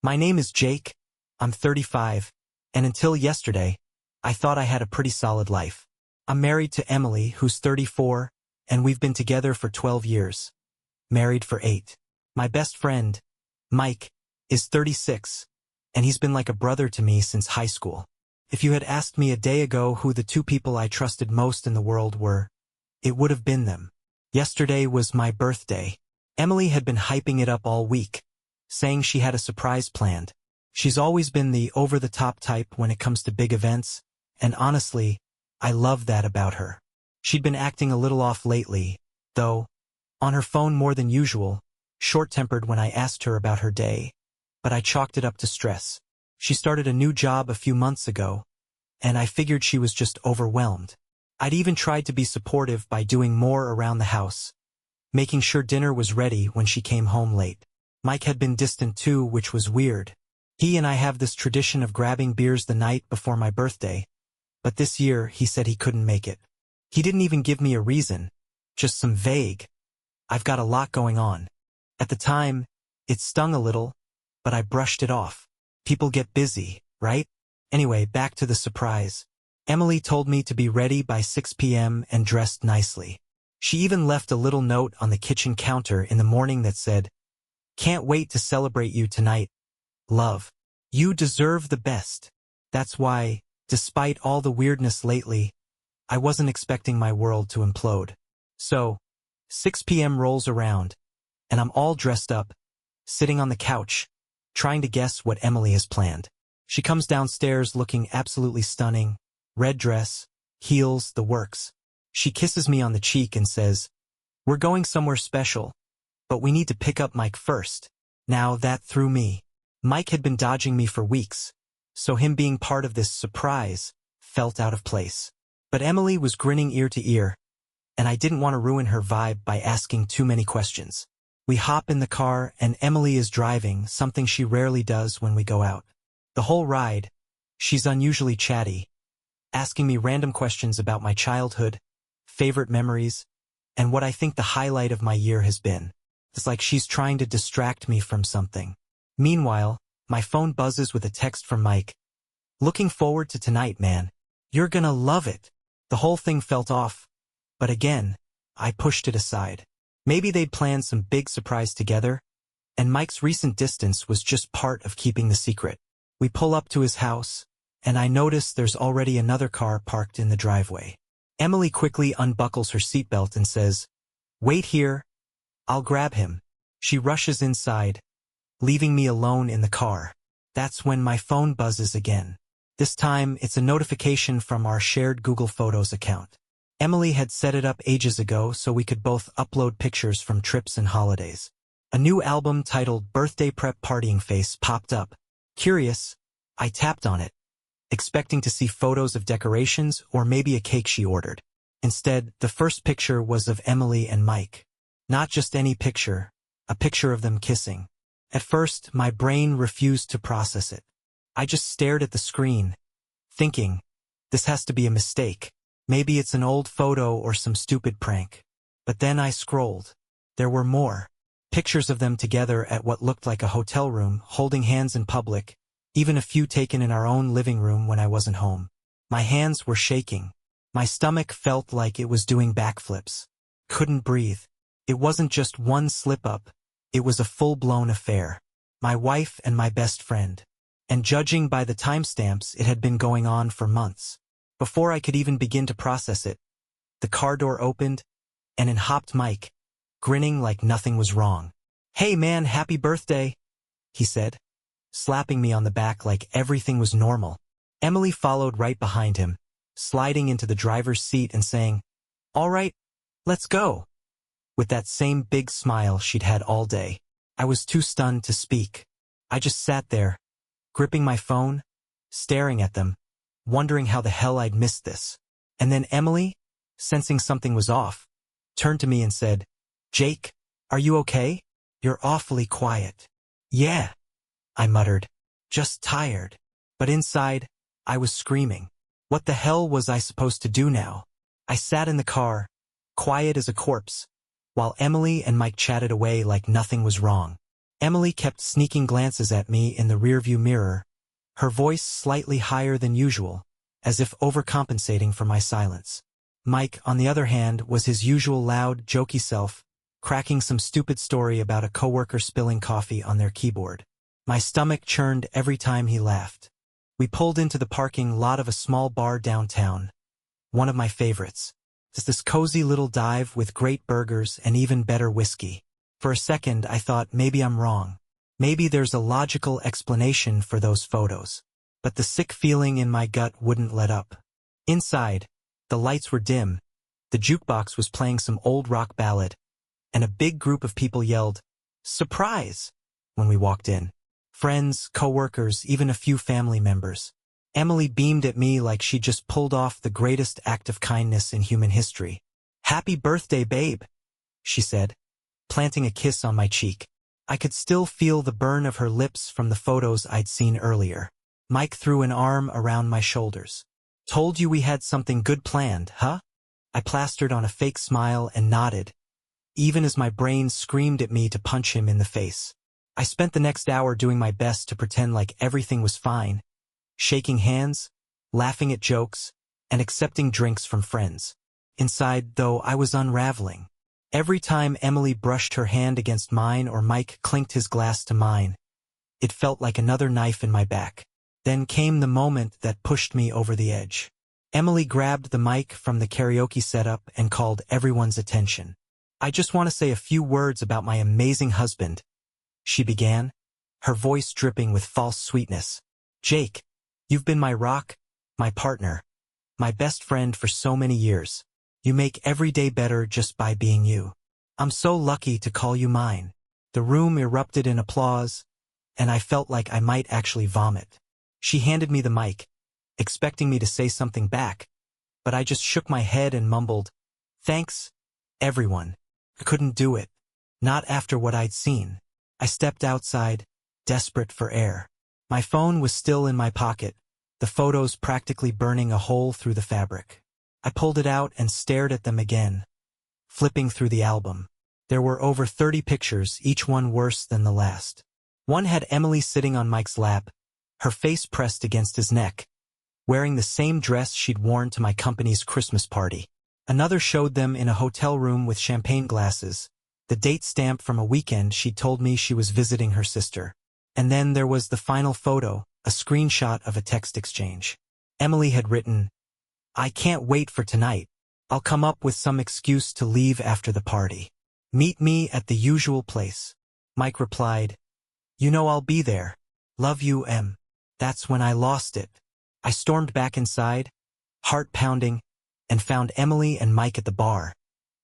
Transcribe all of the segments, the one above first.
My name is Jake, I'm 35, and until yesterday, I thought I had a pretty solid life. I'm married to Emily, who's 34, and we've been together for 12 years. Married for 8. My best friend, Mike, is 36, and he's been like a brother to me since high school. If you had asked me a day ago who the two people I trusted most in the world were, it would have been them. Yesterday was my birthday. Emily had been hyping it up all week, saying she had a surprise planned. She's always been the over-the-top type when it comes to big events, and honestly, I love that about her. She'd been acting a little off lately, though, on her phone more than usual, short-tempered when I asked her about her day, but I chalked it up to stress. She started a new job a few months ago, and I figured she was just overwhelmed. I'd even tried to be supportive by doing more around the house, making sure dinner was ready when she came home late. Mike had been distant too, which was weird. He and I have this tradition of grabbing beers the night before my birthday, but this year he said he couldn't make it. He didn't even give me a reason, just some vague, "I've got a lot going on." At the time, it stung a little, but I brushed it off. People get busy, right? Anyway, back to the surprise. Emily told me to be ready by 6 p.m. and dressed nicely. She even left a little note on the kitchen counter in the morning that said, "Can't wait to celebrate you tonight. Love. You deserve the best." That's why, despite all the weirdness lately, I wasn't expecting my world to implode. So, 6 p.m. rolls around, and I'm all dressed up, sitting on the couch, trying to guess what Emily has planned. She comes downstairs looking absolutely stunning, red dress, heels, the works. She kisses me on the cheek and says, "We're going somewhere special, but we need to pick up Mike first." Now that threw me. Mike had been dodging me for weeks, so him being part of this surprise felt out of place. But Emily was grinning ear to ear, and I didn't want to ruin her vibe by asking too many questions. We hop in the car and Emily is driving, something she rarely does when we go out. The whole ride, she's unusually chatty, asking me random questions about my childhood, favorite memories, and what I think the highlight of my year has been. It's like she's trying to distract me from something. Meanwhile, my phone buzzes with a text from Mike. "Looking forward to tonight, man. You're gonna love it." The whole thing felt off, but again, I pushed it aside. Maybe they'd planned some big surprise together, and Mike's recent distance was just part of keeping the secret. We pull up to his house, and I notice there's already another car parked in the driveway. Emily quickly unbuckles her seatbelt and says, "Wait here, I'll grab him." She rushes inside, leaving me alone in the car. That's when my phone buzzes again. This time, it's a notification from our shared Google Photos account. Emily had set it up ages ago so we could both upload pictures from trips and holidays. A new album titled "Birthday Prep Partying Face" popped up. Curious, I tapped on it, expecting to see photos of decorations or maybe a cake she ordered. Instead, the first picture was of Emily and Mike. Not just any picture, a picture of them kissing. At first, my brain refused to process it. I just stared at the screen, thinking, this has to be a mistake. Maybe it's an old photo or some stupid prank. But then I scrolled. There were more. Pictures of them together at what looked like a hotel room, holding hands in public, even a few taken in our own living room when I wasn't home. My hands were shaking. My stomach felt like it was doing backflips. Couldn't breathe. It wasn't just one slip-up. It was a full-blown affair. My wife and my best friend. And judging by the timestamps, it had been going on for months. Before I could even begin to process it, the car door opened, and in hopped Mike, grinning like nothing was wrong. "Hey man, happy birthday," he said, slapping me on the back like everything was normal. Emily followed right behind him, sliding into the driver's seat and saying, "All right, let's go," with that same big smile she'd had all day. I was too stunned to speak. I just sat there, gripping my phone, staring at them, wondering how the hell I'd missed this. And then Emily, sensing something was off, turned to me and said, "Jake, are you okay? You're awfully quiet." "Yeah," I muttered, "just tired." But inside, I was screaming. What the hell was I supposed to do now? I sat in the car, quiet as a corpse, while Emily and Mike chatted away like nothing was wrong. Emily kept sneaking glances at me in the rearview mirror, her voice slightly higher than usual, as if overcompensating for my silence. Mike, on the other hand, was his usual loud, jokey self, cracking some stupid story about a coworker spilling coffee on their keyboard. My stomach churned every time he laughed. We pulled into the parking lot of a small bar downtown, one of my favorites. It's this cozy little dive with great burgers and even better whiskey. For a second, I thought maybe I'm wrong. Maybe there's a logical explanation for those photos. But the sick feeling in my gut wouldn't let up. Inside, the lights were dim, the jukebox was playing some old rock ballad, and a big group of people yelled, "Surprise!" when we walked in. Friends, coworkers, even a few family members. Emily beamed at me like she just pulled off the greatest act of kindness in human history. "Happy birthday, babe," she said, planting a kiss on my cheek. I could still feel the burn of her lips from the photos I'd seen earlier. Mike threw an arm around my shoulders. "Told you we had something good planned, huh?" I plastered on a fake smile and nodded, even as my brain screamed at me to punch him in the face. I spent the next hour doing my best to pretend like everything was fine, shaking hands, laughing at jokes, and accepting drinks from friends. Inside, though, I was unraveling. Every time Emily brushed her hand against mine or Mike clinked his glass to mine, it felt like another knife in my back. Then came the moment that pushed me over the edge. Emily grabbed the mic from the karaoke setup and called everyone's attention. "I just want to say a few words about my amazing husband," she began, her voice dripping with false sweetness. "Jake, you've been my rock, my partner, my best friend for so many years. You make every day better just by being you. I'm so lucky to call you mine." The room erupted in applause, and I felt like I might actually vomit. She handed me the mic, expecting me to say something back, but I just shook my head and mumbled, "Thanks, everyone." I couldn't do it. Not after what I'd seen. I stepped outside, desperate for air. My phone was still in my pocket, the photos practically burning a hole through the fabric. I pulled it out and stared at them again, flipping through the album. There were over 30 pictures, each one worse than the last. One had Emily sitting on Mike's lap, her face pressed against his neck, wearing the same dress she'd worn to my company's Christmas party. Another showed them in a hotel room with champagne glasses, the date stamp from a weekend she'd told me she was visiting her sister. And then there was the final photo, a screenshot of a text exchange. Emily had written, "I can't wait for tonight. I'll come up with some excuse to leave after the party. Meet me at the usual place." Mike replied, "You know I'll be there. Love you, Em." That's when I lost it. I stormed back inside, heart pounding, and found Emily and Mike at the bar,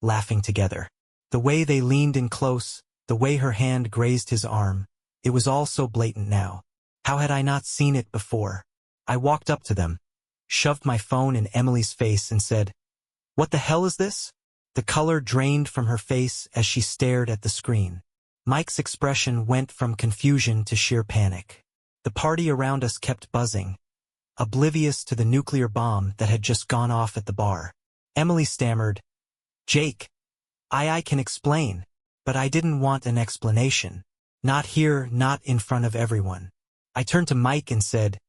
laughing together. The way they leaned in close, the way her hand grazed his arm, it was all so blatant now. How had I not seen it before? I walked up to them, shoved my phone in Emily's face and said, "What the hell is this?" The color drained from her face as she stared at the screen. Mike's expression went from confusion to sheer panic. The party around us kept buzzing, oblivious to the nuclear bomb that had just gone off at the bar. Emily stammered, "Jake, I can explain, but I didn't want an explanation. Not here, not in front of everyone." I turned to Mike and said,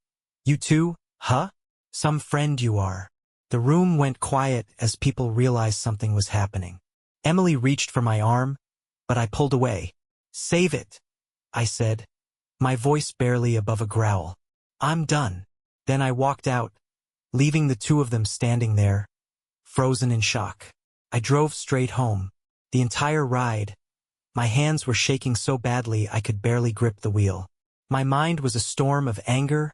"You too, huh? Some friend you are." The room went quiet as people realized something was happening. Emily reached for my arm, but I pulled away. "Save it," I said, my voice barely above a growl. "I'm done." Then I walked out, leaving the two of them standing there, frozen in shock. I drove straight home. The entire ride, my hands were shaking so badly I could barely grip the wheel. My mind was a storm of anger,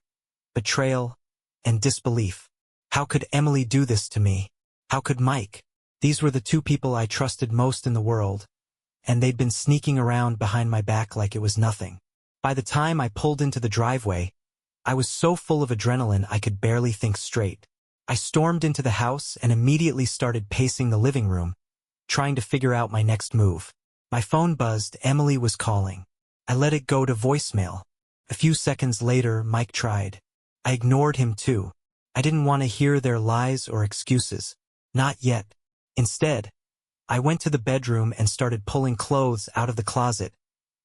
betrayal, and disbelief. How could Emily do this to me? How could Mike? These were the two people I trusted most in the world, and they'd been sneaking around behind my back like it was nothing. By the time I pulled into the driveway, I was so full of adrenaline I could barely think straight. I stormed into the house and immediately started pacing the living room, trying to figure out my next move. My phone buzzed. Emily was calling. I let it go to voicemail. A few seconds later, Mike tried. I ignored him too. I didn't want to hear their lies or excuses. Not yet. Instead, I went to the bedroom and started pulling clothes out of the closet,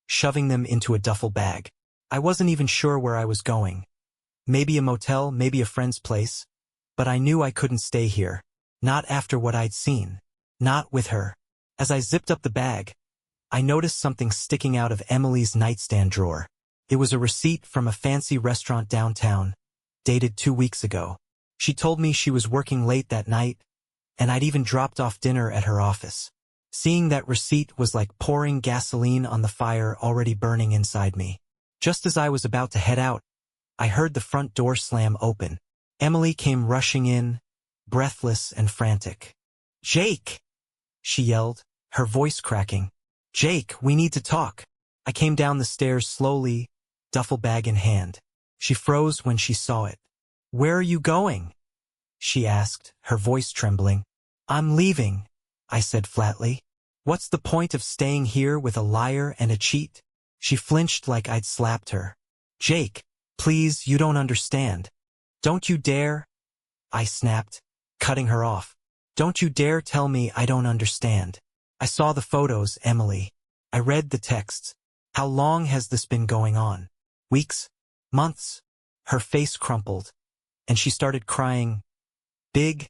shoving them into a duffel bag. I wasn't even sure where I was going. Maybe a motel, maybe a friend's place. But I knew I couldn't stay here. Not after what I'd seen. Not with her. As I zipped up the bag, I noticed something sticking out of Emily's nightstand drawer. It was a receipt from a fancy restaurant downtown, dated 2 weeks ago. She told me she was working late that night, and I'd even dropped off dinner at her office. Seeing that receipt was like pouring gasoline on the fire already burning inside me. Just as I was about to head out, I heard the front door slam open. Emily came rushing in, breathless and frantic. "Jake!" she yelled, her voice cracking. "Jake, we need to talk." I came down the stairs slowly, duffel bag in hand. She froze when she saw it. "Where are you going?" she asked, her voice trembling. "I'm leaving," I said flatly. "What's the point of staying here with a liar and a cheat?" She flinched like I'd slapped her. "Jake, please, you don't understand." "Don't you dare," I snapped, cutting her off. "Don't you dare tell me I don't understand." I saw the photos, Emily. I read the texts. "How long has this been going on?" "Weeks? Months?" Her face crumpled, and she started crying. Big,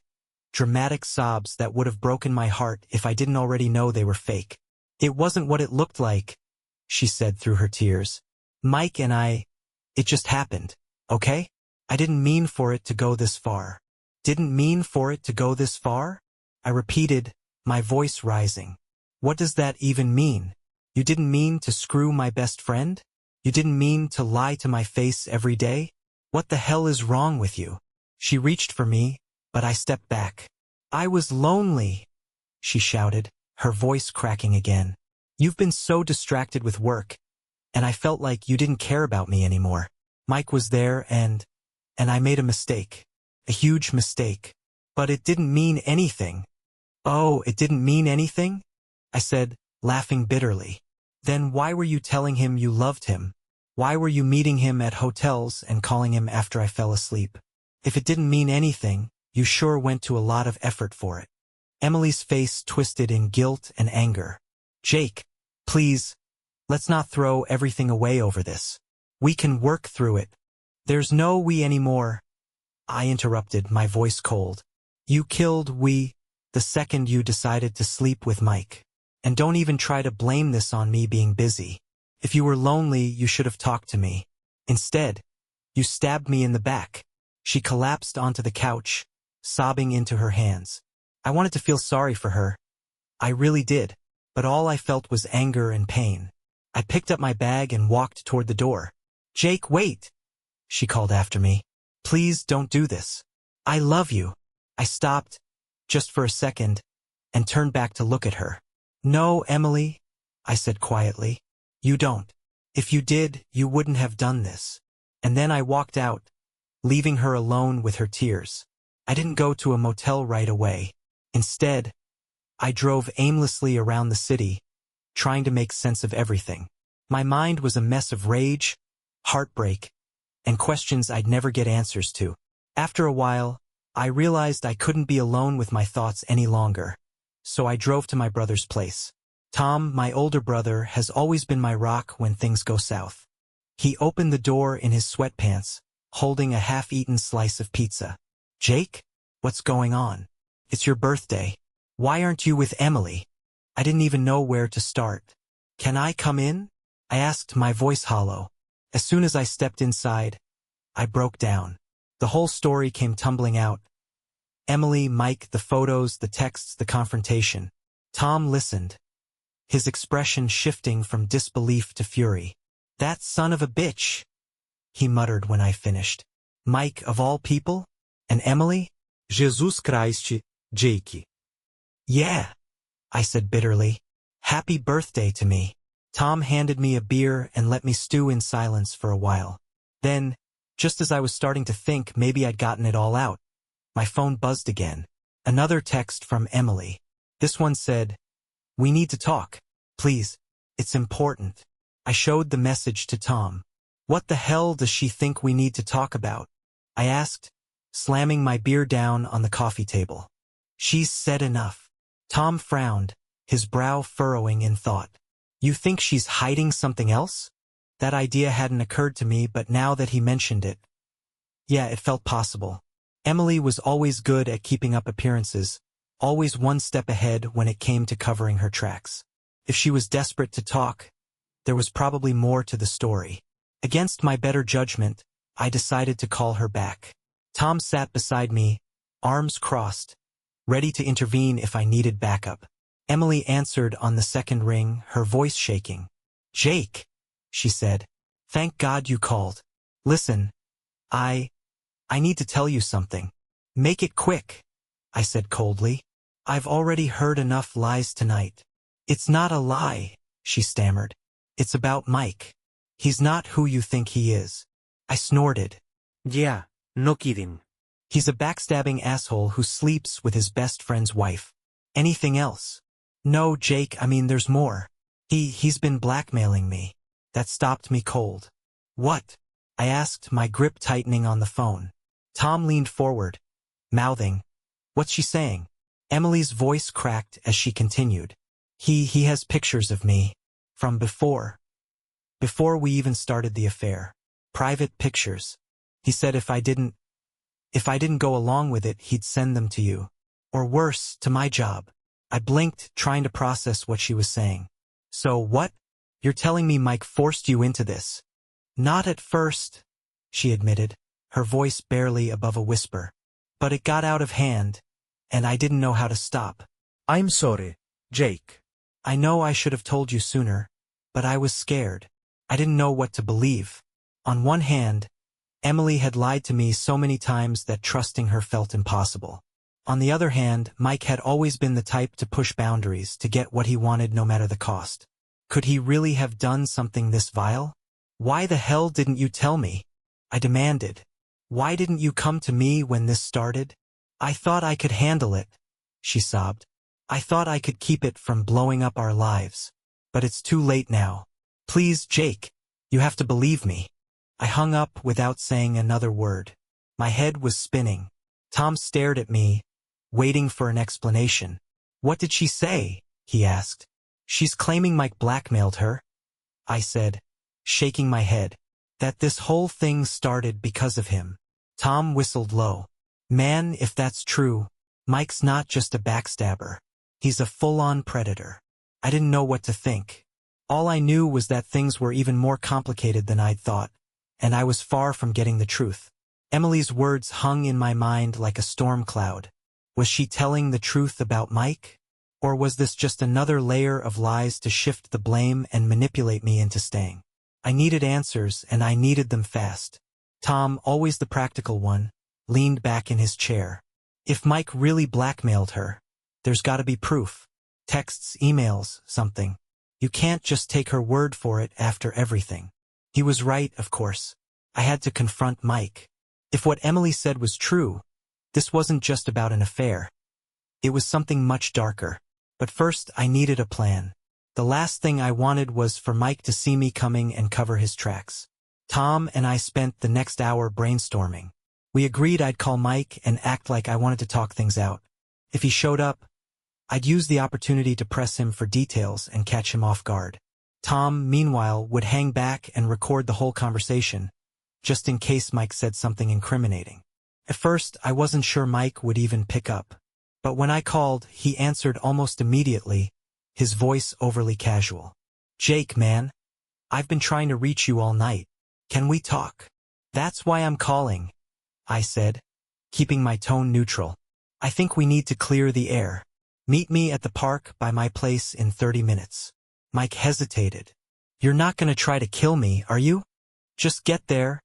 dramatic sobs that would have broken my heart if I didn't already know they were fake. "It wasn't what it looked like," she said through her tears. "Mike and it just happened, okay? I didn't mean for it to go this far." "Didn't mean for it to go this far?" I repeated, my voice rising. "What does that even mean? You didn't mean to screw my best friend? You didn't mean to lie to my face every day? What the hell is wrong with you?" She reached for me, but I stepped back. "I was lonely," she shouted, her voice cracking again. "You've been so distracted with work, and I felt like you didn't care about me anymore. Mike was there and I made a mistake. A huge mistake. But it didn't mean anything." "Oh, it didn't mean anything?" I said, laughing bitterly. "Then why were you telling him you loved him? Why were you meeting him at hotels and calling him after I fell asleep? If it didn't mean anything, you sure went to a lot of effort for it." Emily's face twisted in guilt and anger. "Jake, please, let's not throw everything away over this. We can work through it." "There's no we anymore," I interrupted, my voice cold. "You killed we the second you decided to sleep with Mike. And don't even try to blame this on me being busy. If you were lonely, you should have talked to me. Instead, you stabbed me in the back." She collapsed onto the couch, sobbing into her hands. I wanted to feel sorry for her. I really did. But all I felt was anger and pain. I picked up my bag and walked toward the door. "Jake, wait!" she called after me. "Please don't do this. I love you." I stopped, just for a second, and turned back to look at her. "No, Emily," I said quietly. "You don't. If you did, you wouldn't have done this." And then I walked out, leaving her alone with her tears. I didn't go to a motel right away. Instead, I drove aimlessly around the city, trying to make sense of everything. My mind was a mess of rage, heartbreak, and questions I'd never get answers to. After a while, I realized I couldn't be alone with my thoughts any longer, so I drove to my brother's place. Tom, my older brother, has always been my rock when things go south. He opened the door in his sweatpants, holding a half-eaten slice of pizza. "Jake, what's going on? It's your birthday. Why aren't you with Emily?" I didn't even know where to start. "Can I come in?" I asked, my voice hollow. As soon as I stepped inside, I broke down. The whole story came tumbling out. Emily, Mike, the photos, the texts, the confrontation. Tom listened, his expression shifting from disbelief to fury. "That son of a bitch," he muttered when I finished. "Mike, of all people? And Emily?" Jesus Christ, Jake. "Yeah," I said bitterly. "Happy birthday to me." Tom handed me a beer and let me stew in silence for a while. Then, just as I was starting to think maybe I'd gotten it all out, my phone buzzed again. Another text from Emily. This one said, "We need to talk. Please. It's important." I showed the message to Tom. "What the hell does she think we need to talk about?" I asked, slamming my beer down on the coffee table. "She's said enough." Tom frowned, his brow furrowing in thought. You think she's hiding something else? That idea hadn't occurred to me, but now that he mentioned it, yeah, it felt possible. Emily was always good at keeping up appearances, always one step ahead when it came to covering her tracks. If she was desperate to talk, there was probably more to the story. Against my better judgment, I decided to call her back. Tom sat beside me, arms crossed, ready to intervene if I needed backup. Emily answered on the second ring, her voice shaking. "Jake," she said. "Thank God you called. Listen, I need to tell you something." "Make it quick," I said coldly. "I've already heard enough lies tonight." "It's not a lie," she stammered. "It's about Mike. He's not who you think he is." I snorted. Yeah, no kidding. "He's a backstabbing asshole who sleeps with his best friend's wife. Anything else?" "No, Jake, I mean there's more. He's been blackmailing me." That stopped me cold. "What?" I asked, my grip tightening on the phone. Tom leaned forward, mouthing, "What's she saying?" Emily's voice cracked as she continued. He has pictures of me. From before we even started the affair. Private pictures. He said if I didn't go along with it, he'd send them to you. Or worse, to my job. I blinked, trying to process what she was saying. "So what? You're telling me Mike forced you into this?" "Not at first," she admitted, her voice barely above a whisper. "But it got out of hand, and I didn't know how to stop." I'm sorry, Jake. "I know I should have told you sooner, but I was scared. I didn't know what to believe." On one hand, Emily had lied to me so many times that trusting her felt impossible. On the other hand, Mike had always been the type to push boundaries, to get what he wanted no matter the cost. Could he really have done something this vile? "Why the hell didn't you tell me?" I demanded. "Why didn't you come to me when this started?" "I thought I could handle it," she sobbed. "I thought I could keep it from blowing up our lives. But it's too late now. Please, Jake, you have to believe me." I hung up without saying another word. My head was spinning. Tom stared at me, waiting for an explanation. "What did she say?" he asked. "She's claiming Mike blackmailed her," I said, shaking my head. "That this whole thing started because of him." Tom whistled low. "Man, if that's true, Mike's not just a backstabber. He's a full-on predator." I didn't know what to think. All I knew was that things were even more complicated than I'd thought, and I was far from getting the truth. Emily's words hung in my mind like a storm cloud. Was she telling the truth about Mike? Or was this just another layer of lies to shift the blame and manipulate me into staying? I needed answers, and I needed them fast. Tom, always the practical one, leaned back in his chair. "If Mike really blackmailed her, there's got to be proof. Texts, emails, something. You can't just take her word for it after everything." He was right, of course. I had to confront Mike. If what Emily said was true, this wasn't just about an affair. It was something much darker. But first, I needed a plan. The last thing I wanted was for Mike to see me coming and cover his tracks. Tom and I spent the next hour brainstorming. We agreed I'd call Mike and act like I wanted to talk things out. If he showed up, I'd use the opportunity to press him for details and catch him off guard. Tom, meanwhile, would hang back and record the whole conversation, just in case Mike said something incriminating. At first, I wasn't sure Mike would even pick up. But when I called, he answered almost immediately, his voice overly casual. "Jake, man, I've been trying to reach you all night. Can we talk?" "That's why I'm calling," I said, keeping my tone neutral. "I think we need to clear the air. Meet me at the park by my place in 30 minutes. Mike hesitated. "You're not going to try to kill me, are you?" "Just get there,"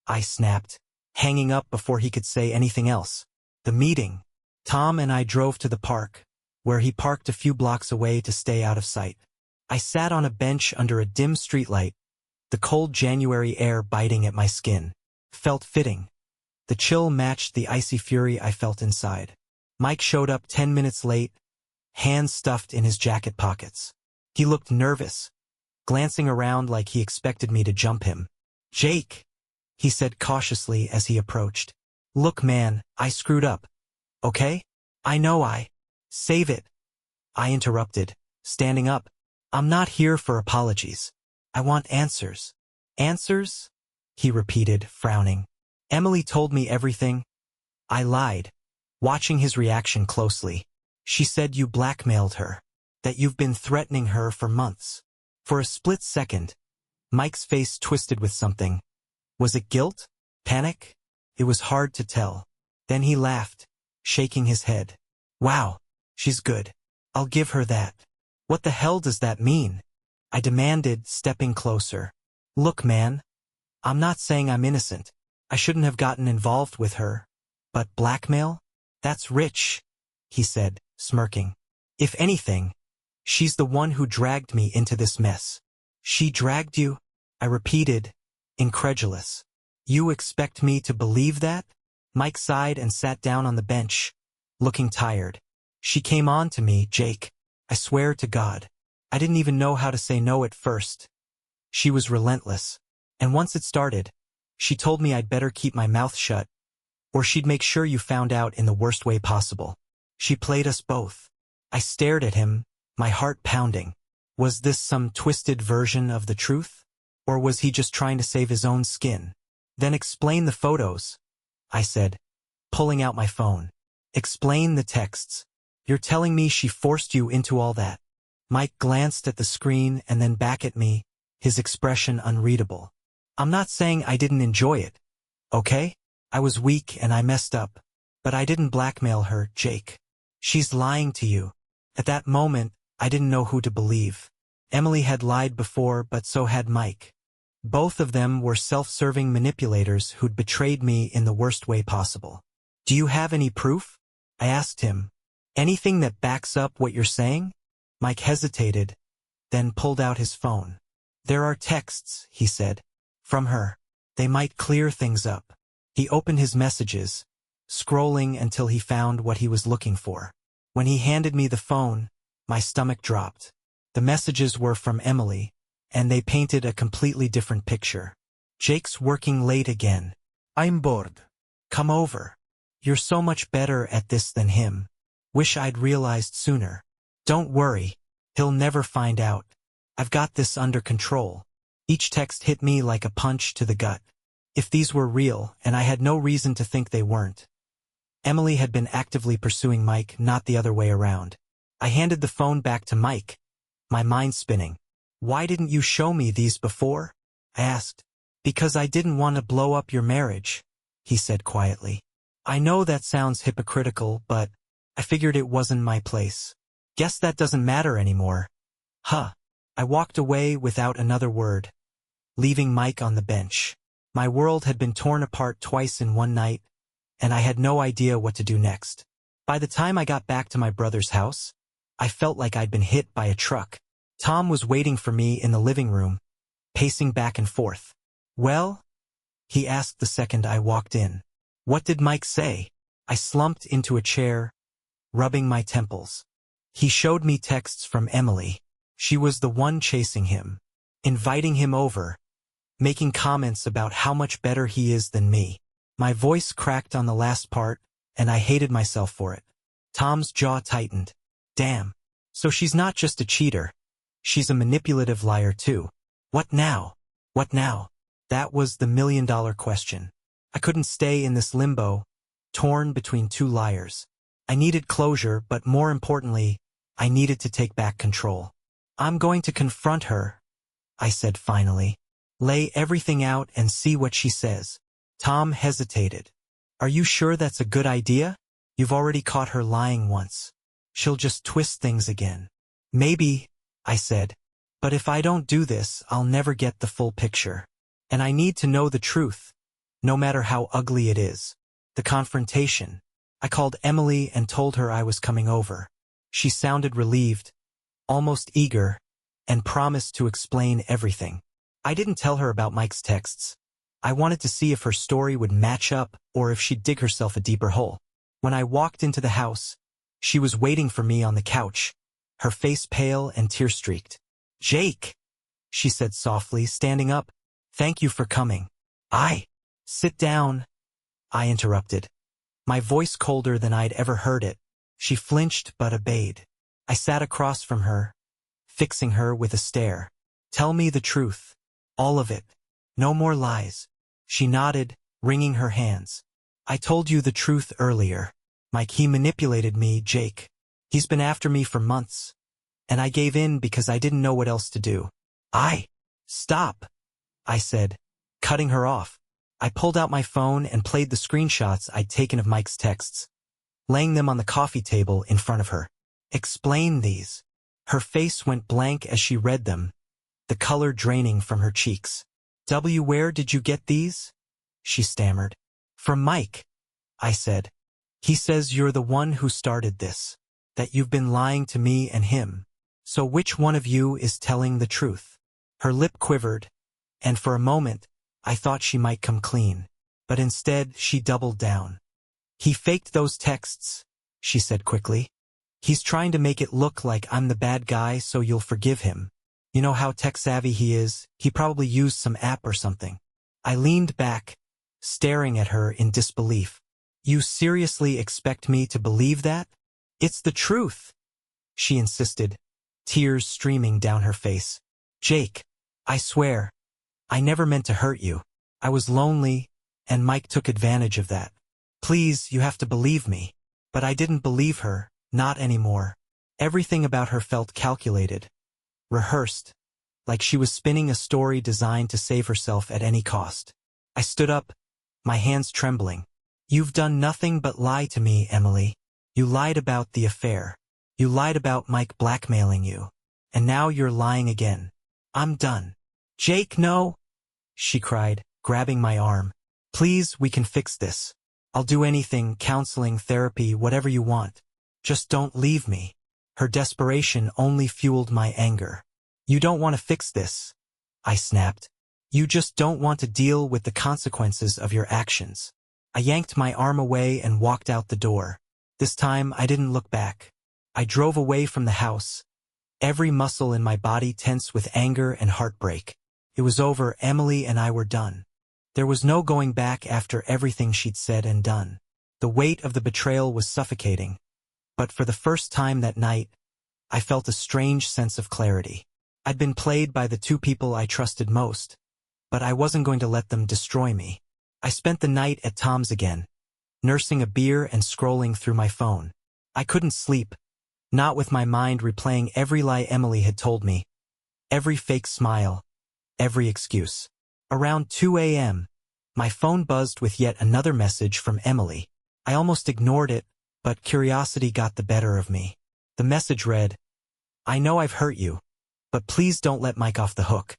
I snapped, hanging up before he could say anything else. The meeting. Tom and I drove to the park, where he parked a few blocks away to stay out of sight. I sat on a bench under a dim streetlight, the cold January air biting at my skin. Felt fitting. The chill matched the icy fury I felt inside. Mike showed up 10 minutes late, hands stuffed in his jacket pockets. He looked nervous, glancing around like he expected me to jump him. "Jake," he said cautiously as he approached. "Look, man, I screwed up. Okay? I know I." "Save it," I interrupted, standing up. I'm not here for apologies. I want answers. Answers? He repeated, frowning. Emily told me everything. I lied, watching his reaction closely. She said you blackmailed her, that you've been threatening her for months. For a split second, Mike's face twisted with something. Was it guilt? Panic? It was hard to tell. Then he laughed, shaking his head. Wow, she's good. I'll give her that. What the hell does that mean? I demanded, stepping closer. Look, man. I'm not saying I'm innocent. I shouldn't have gotten involved with her. But blackmail? That's rich, he said, smirking. If anything, she's the one who dragged me into this mess. She dragged you? I repeated, incredulous. You expect me to believe that? Mike sighed and sat down on the bench, looking tired. She came on to me, Jake. I swear to God. I didn't even know how to say no at first. She was relentless. And once it started, she told me I'd better keep my mouth shut, or she'd make sure you found out in the worst way possible. She played us both. I stared at him, my heart pounding. Was this some twisted version of the truth? Or was he just trying to save his own skin? Then explain the photos, I said, pulling out my phone. Explain the texts. You're telling me she forced you into all that? Mike glanced at the screen and then back at me, his expression unreadable. I'm not saying I didn't enjoy it, okay? I was weak and I messed up. But I didn't blackmail her, Jake. She's lying to you. At that moment, I didn't know who to believe. Emily had lied before, but so had Mike. Both of them were self-serving manipulators who'd betrayed me in the worst way possible. Do you have any proof? I asked him. Anything that backs up what you're saying? Mike hesitated, then pulled out his phone. There are texts, he said. From her. They might clear things up. He opened his messages, scrolling until he found what he was looking for. When he handed me the phone, my stomach dropped. The messages were from Emily, and they painted a completely different picture. Jake's working late again. I'm bored. Come over. You're so much better at this than him. Wish I'd realized sooner. Don't worry. He'll never find out. I've got this under control. Each text hit me like a punch to the gut. If these were real, and I had no reason to think they weren't. Emily had been actively pursuing Mike, not the other way around. I handed the phone back to Mike, my mind spinning. Why didn't you show me these before? I asked. Because I didn't want to blow up your marriage, he said quietly. I know that sounds hypocritical, but I figured it wasn't my place. Guess that doesn't matter anymore. Huh. I walked away without another word, leaving Mike on the bench. My world had been torn apart twice in one night, and I had no idea what to do next. By the time I got back to my brother's house, I felt like I'd been hit by a truck. Tom was waiting for me in the living room, pacing back and forth. Well? He asked the second I walked in. What did Mike say? I slumped into a chair, rubbing my temples. He showed me texts from Emily. She was the one chasing him, inviting him over, making comments about how much better he is than me. My voice cracked on the last part, and I hated myself for it. Tom's jaw tightened. Damn. So she's not just a cheater. She's a manipulative liar too. What now? What now? That was the million-dollar question. I couldn't stay in this limbo, torn between two liars. I needed closure, but more importantly, I needed to take back control. I'm going to confront her, I said finally. Lay everything out and see what she says. Tom hesitated. Are you sure that's a good idea? You've already caught her lying once. She'll just twist things again. Maybe, I said. But if I don't do this, I'll never get the full picture. And I need to know the truth, no matter how ugly it is. The confrontation. I called Emily and told her I was coming over. She sounded relieved, almost eager, and promised to explain everything. I didn't tell her about Mike's texts. I wanted to see if her story would match up or if she'd dig herself a deeper hole. When I walked into the house, she was waiting for me on the couch, her face pale and tear-streaked. Jake, she said softly, standing up. Thank you for coming. Sit down, I interrupted, my voice colder than I'd ever heard it. She flinched but obeyed. I sat across from her, fixing her with a stare. Tell me the truth. All of it. No more lies. She nodded, wringing her hands. I told you the truth earlier. Mike, he manipulated me, Jake. He's been after me for months. And I gave in because I didn't know what else to do. Stop, I said, cutting her off. I pulled out my phone and played the screenshots I'd taken of Mike's texts, laying them on the coffee table in front of her. Explain these. Her face went blank as she read them, the color draining from her cheeks. Where did you get these? She stammered. From Mike, I said. He says you're the one who started this, that you've been lying to me and him. So which one of you is telling the truth? Her lip quivered, and for a moment, I thought she might come clean. But instead, she doubled down. He faked those texts, she said quickly. He's trying to make it look like I'm the bad guy so you'll forgive him. You know how tech-savvy he is, he probably used some app or something. I leaned back, staring at her in disbelief. You seriously expect me to believe that? It's the truth, she insisted, tears streaming down her face. Jake, I swear, I never meant to hurt you. I was lonely, and Mike took advantage of that. Please, you have to believe me. But I didn't believe her, not anymore. Everything about her felt calculated, rehearsed, like she was spinning a story designed to save herself at any cost. I stood up, my hands trembling. You've done nothing but lie to me, Emily. You lied about the affair. You lied about Mike blackmailing you. And now you're lying again. I'm done. Jake, no, she cried, grabbing my arm. Please, we can fix this. I'll do anything, counseling, therapy, whatever you want. Just don't leave me. Her desperation only fueled my anger. You don't want to fix this, I snapped. You just don't want to deal with the consequences of your actions. I yanked my arm away and walked out the door. This time, I didn't look back. I drove away from the house, every muscle in my body tense with anger and heartbreak. It was over. Emily and I were done. There was no going back after everything she'd said and done. The weight of the betrayal was suffocating. But for the first time that night, I felt a strange sense of clarity. I'd been played by the two people I trusted most, but I wasn't going to let them destroy me. I spent the night at Tom's again, nursing a beer and scrolling through my phone. I couldn't sleep, not with my mind replaying every lie Emily had told me, every fake smile, every excuse. Around 2 a.m., my phone buzzed with yet another message from Emily. I almost ignored it, but curiosity got the better of me. The message read, I know I've hurt you, but please don't let Mike off the hook.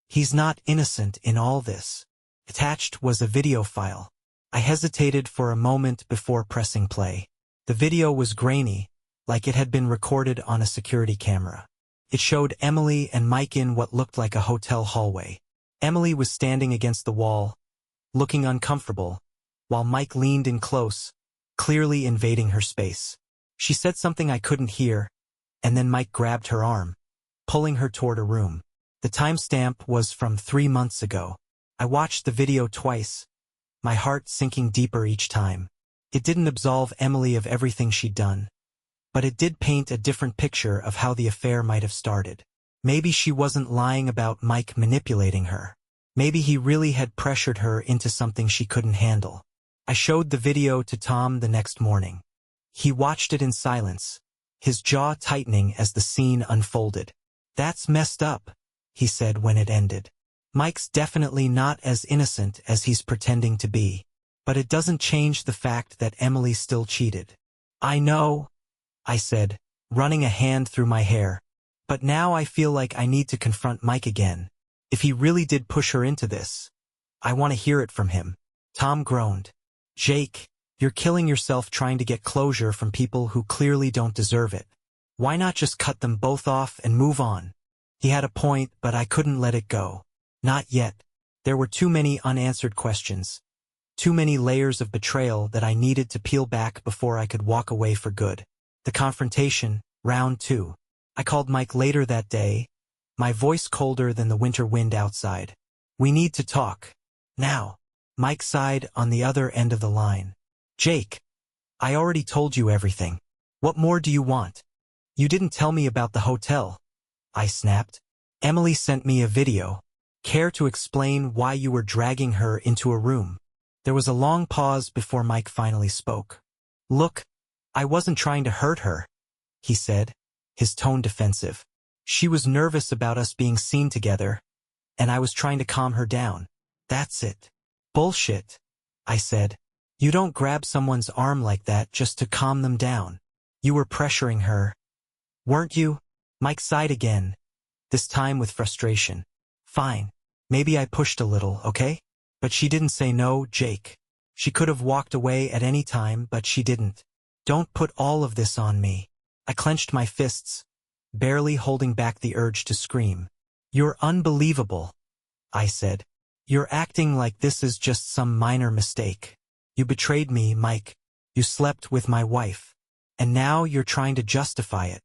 He's not innocent in all this. Attached was a video file. I hesitated for a moment before pressing play. The video was grainy, like it had been recorded on a security camera. It showed Emily and Mike in what looked like a hotel hallway. Emily was standing against the wall, looking uncomfortable, while Mike leaned in close, clearly invading her space. She said something I couldn't hear, and then Mike grabbed her arm, pulling her toward a room. The timestamp was from 3 months ago. I watched the video twice, my heart sinking deeper each time. It didn't absolve Emily of everything she'd done, but it did paint a different picture of how the affair might have started. Maybe she wasn't lying about Mike manipulating her. Maybe he really had pressured her into something she couldn't handle. I showed the video to Tom the next morning. He watched it in silence, his jaw tightening as the scene unfolded. That's messed up, he said when it ended. Mike's definitely not as innocent as he's pretending to be. But it doesn't change the fact that Emily still cheated. I know, I said, running a hand through my hair. But now I feel like I need to confront Mike again. If he really did push her into this, I want to hear it from him. Tom groaned. Jake, you're killing yourself trying to get closure from people who clearly don't deserve it. Why not just cut them both off and move on? He had a point, but I couldn't let it go. Not yet. There were too many unanswered questions. Too many layers of betrayal that I needed to peel back before I could walk away for good. The confrontation, round 2. I called Mike later that day, my voice colder than the winter wind outside. We need to talk. Now. Mike sighed on the other end of the line. Jake, I already told you everything. What more do you want? You didn't tell me about the hotel. I snapped. Emily sent me a video. Care to explain why you were dragging her into a room? There was a long pause before Mike finally spoke. Look, I wasn't trying to hurt her, he said, his tone defensive. She was nervous about us being seen together, and I was trying to calm her down. That's it. Bullshit, I said. You don't grab someone's arm like that just to calm them down. You were pressuring her, weren't you? Mike sighed again, this time with frustration. Fine. Maybe I pushed a little, okay? But she didn't say no, Jake. She could have walked away at any time, but she didn't. Don't put all of this on me. I clenched my fists, barely holding back the urge to scream. You're unbelievable, I said. You're acting like this is just some minor mistake. You betrayed me, Mike. You slept with my wife. And now you're trying to justify it.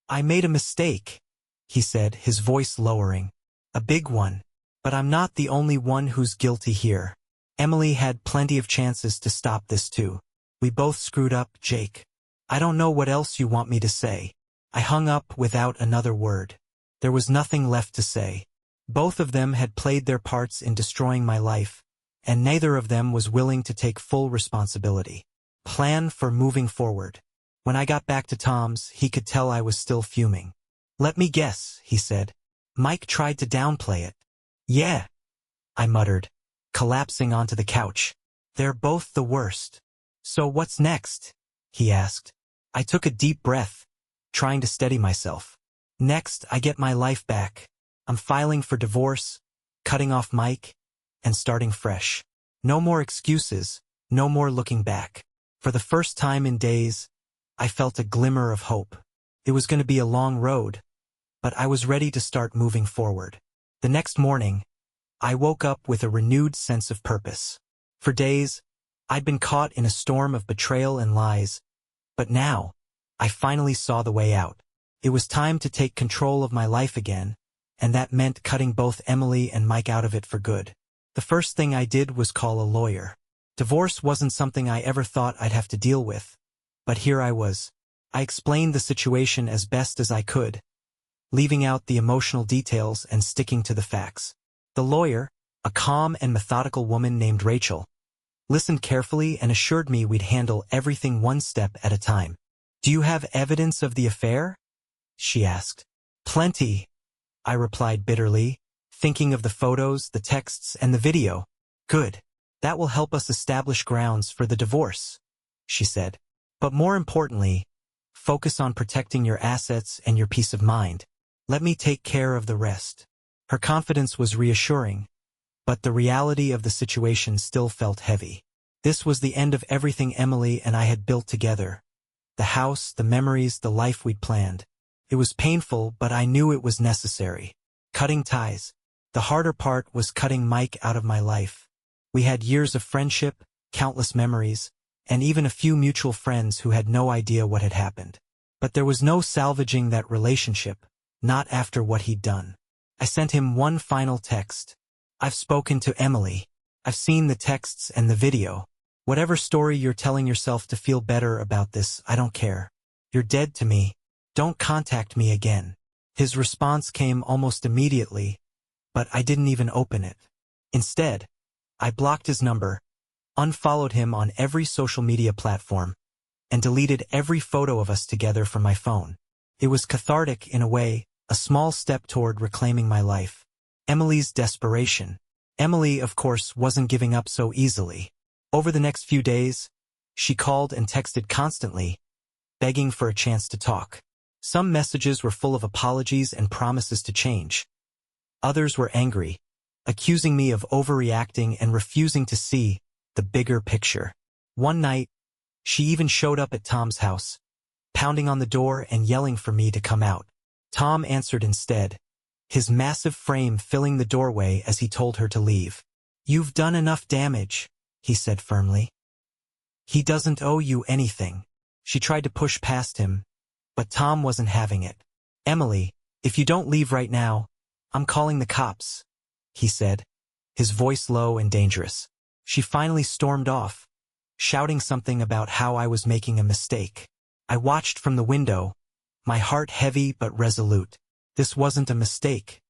I made a mistake, he said, his voice lowering. A big one. But I'm not the only one who's guilty here. Emily had plenty of chances to stop this too. We both screwed up, Jake. I don't know what else you want me to say. I hung up without another word. There was nothing left to say. Both of them had played their parts in destroying my life, and neither of them was willing to take full responsibility. Plan for moving forward. When I got back to Tom's, he could tell I was still fuming. Let me guess, he said. Mike tried to downplay it. Yeah, I muttered, collapsing onto the couch. They're both the worst. So what's next? He asked. I took a deep breath, trying to steady myself. Next, I get my life back. I'm filing for divorce, cutting off Mike, and starting fresh. No more excuses, no more looking back. For the first time in days, I felt a glimmer of hope. It was going to be a long road, but I was ready to start moving forward. The next morning, I woke up with a renewed sense of purpose. For days, I'd been caught in a storm of betrayal and lies, but now, I finally saw the way out. It was time to take control of my life again, and that meant cutting both Emily and Mike out of it for good. The first thing I did was call a lawyer. Divorce wasn't something I ever thought I'd have to deal with, but here I was. I explained the situation as best as I could, leaving out the emotional details and sticking to the facts. The lawyer, a calm and methodical woman named Rachel, listened carefully and assured me we'd handle everything one step at a time. Do you have evidence of the affair? She asked. Plenty, I replied bitterly, thinking of the photos, the texts, and the video. Good. That will help us establish grounds for the divorce, she said. But more importantly, focus on protecting your assets and your peace of mind. Let me take care of the rest. Her confidence was reassuring, but the reality of the situation still felt heavy. This was the end of everything Emily and I had built together. The house, the memories, the life we'd planned. It was painful, but I knew it was necessary. Cutting ties. The harder part was cutting Mike out of my life. We had years of friendship, countless memories, and even a few mutual friends who had no idea what had happened. But there was no salvaging that relationship, not after what he'd done. I sent him one final text. I've spoken to Emily. I've seen the texts and the video. Whatever story you're telling yourself to feel better about this, I don't care. You're dead to me. Don't contact me again. His response came almost immediately, but I didn't even open it. Instead, I blocked his number, unfollowed him on every social media platform, and deleted every photo of us together from my phone. It was cathartic in a way, a small step toward reclaiming my life. Emily's desperation. Emily, of course, wasn't giving up so easily. Over the next few days, she called and texted constantly, begging for a chance to talk. Some messages were full of apologies and promises to change. Others were angry, accusing me of overreacting and refusing to see the bigger picture. One night, she even showed up at Tom's house, pounding on the door and yelling for me to come out. Tom answered instead, his massive frame filling the doorway as he told her to leave. You've done enough damage, he said firmly. He doesn't owe you anything. She tried to push past him, but Tom wasn't having it. Emily, if you don't leave right now, I'm calling the cops, he said, his voice low and dangerous. She finally stormed off, shouting something about how I was making a mistake. I watched from the window, my heart heavy but resolute. This wasn't a mistake.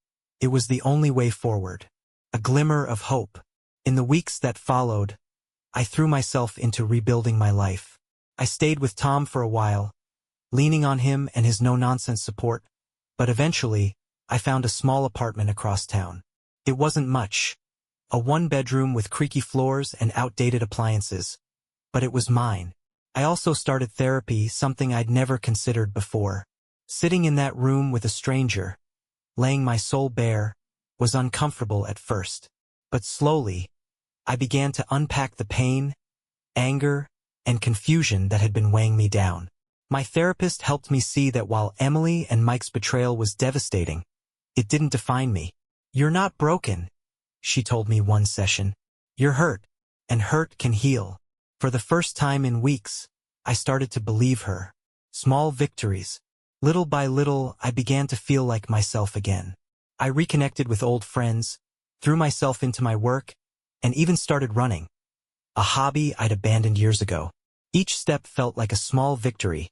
It was the only way forward. A glimmer of hope. In the weeks that followed, I threw myself into rebuilding my life. I stayed with Tom for a while, leaning on him and his no-nonsense support, but eventually, I found a small apartment across town. It wasn't much, a one-bedroom with creaky floors and outdated appliances, but it was mine. I also started therapy, something I'd never considered before. Sitting in that room with a stranger, laying my soul bare, was uncomfortable at first. But slowly, I began to unpack the pain, anger, and confusion that had been weighing me down. My therapist helped me see that while Emily and Mike's betrayal was devastating, it didn't define me. "You're not broken," she told me one session. "You're hurt, and hurt can heal." For the first time in weeks, I started to believe her. Small victories. Little by little, I began to feel like myself again. I reconnected with old friends, threw myself into my work, and even started running, a hobby I'd abandoned years ago. Each step felt like a small victory,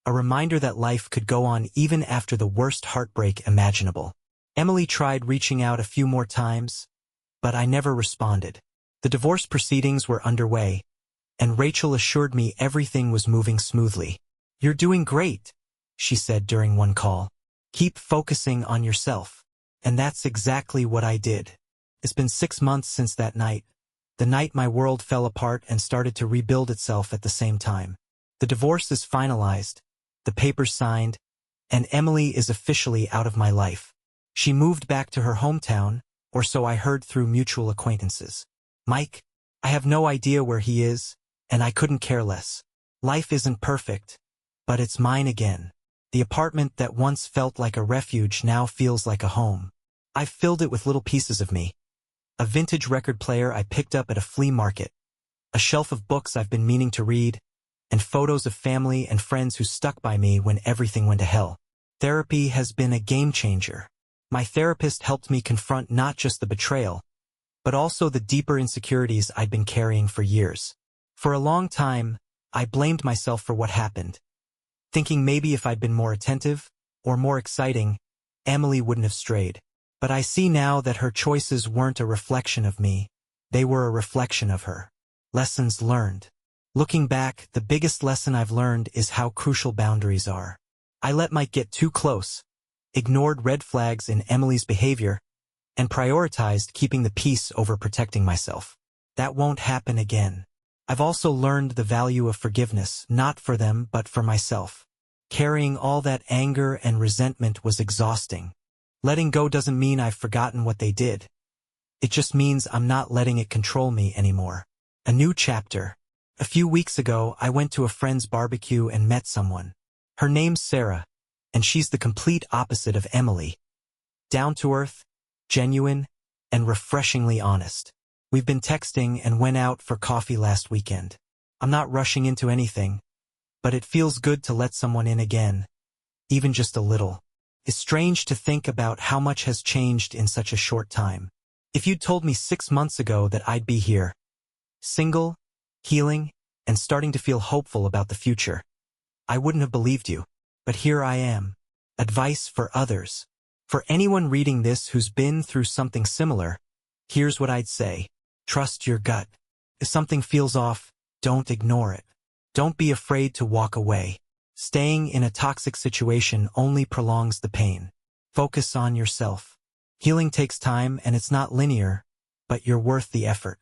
a reminder that life could go on even after the worst heartbreak imaginable. Emily tried reaching out a few more times, but I never responded. The divorce proceedings were underway, and Rachel assured me everything was moving smoothly. "You're doing great," she said during one call. "Keep focusing on yourself." And that's exactly what I did. It's been 6 months since that night, the night my world fell apart and started to rebuild itself at the same time. The divorce is finalized, the papers signed, and Emily is officially out of my life. She moved back to her hometown, or so I heard through mutual acquaintances. Mike, I have no idea where he is, and I couldn't care less. Life isn't perfect, but it's mine again. The apartment that once felt like a refuge now feels like a home. I've filled it with little pieces of me. A vintage record player I picked up at a flea market, a shelf of books I've been meaning to read, and photos of family and friends who stuck by me when everything went to hell. Therapy has been a game changer. My therapist helped me confront not just the betrayal, but also the deeper insecurities I'd been carrying for years. For a long time, I blamed myself for what happened, thinking maybe if I'd been more attentive, or more exciting, Emily wouldn't have strayed. But I see now that her choices weren't a reflection of me, they were a reflection of her. Lessons learned. Looking back, the biggest lesson I've learned is how crucial boundaries are. I let Mike get too close, ignored red flags in Emily's behavior, and prioritized keeping the peace over protecting myself. That won't happen again. I've also learned the value of forgiveness, not for them but for myself. Carrying all that anger and resentment was exhausting. Letting go doesn't mean I've forgotten what they did. It just means I'm not letting it control me anymore. A new chapter. A few weeks ago, I went to a friend's barbecue and met someone. Her name's Sarah, and she's the complete opposite of Emily. Down to earth, genuine, and refreshingly honest. We've been texting and went out for coffee last weekend. I'm not rushing into anything, but it feels good to let someone in again, even just a little. It's strange to think about how much has changed in such a short time. If you'd told me 6 months ago that I'd be here, single, healing, and starting to feel hopeful about the future, I wouldn't have believed you. But here I am. Advice for others. For anyone reading this who's been through something similar, here's what I'd say. Trust your gut. If something feels off, don't ignore it. Don't be afraid to walk away. Staying in a toxic situation only prolongs the pain. Focus on yourself. Healing takes time and it's not linear, but you're worth the effort.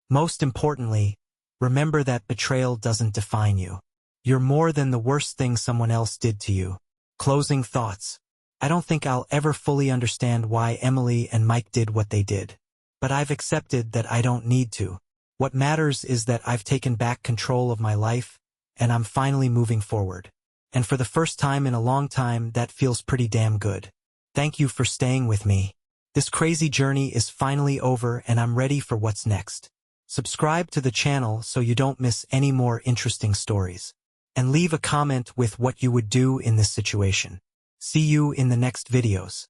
Most importantly, remember that betrayal doesn't define you. You're more than the worst thing someone else did to you. Closing thoughts. I don't think I'll ever fully understand why Emily and Mike did what they did. But I've accepted that I don't need to. What matters is that I've taken back control of my life, and I'm finally moving forward. And for the first time in a long time, that feels pretty damn good. Thank you for staying with me. This crazy journey is finally over and I'm ready for what's next. Subscribe to the channel so you don't miss any more interesting stories. And leave a comment with what you would do in this situation. See you in the next videos.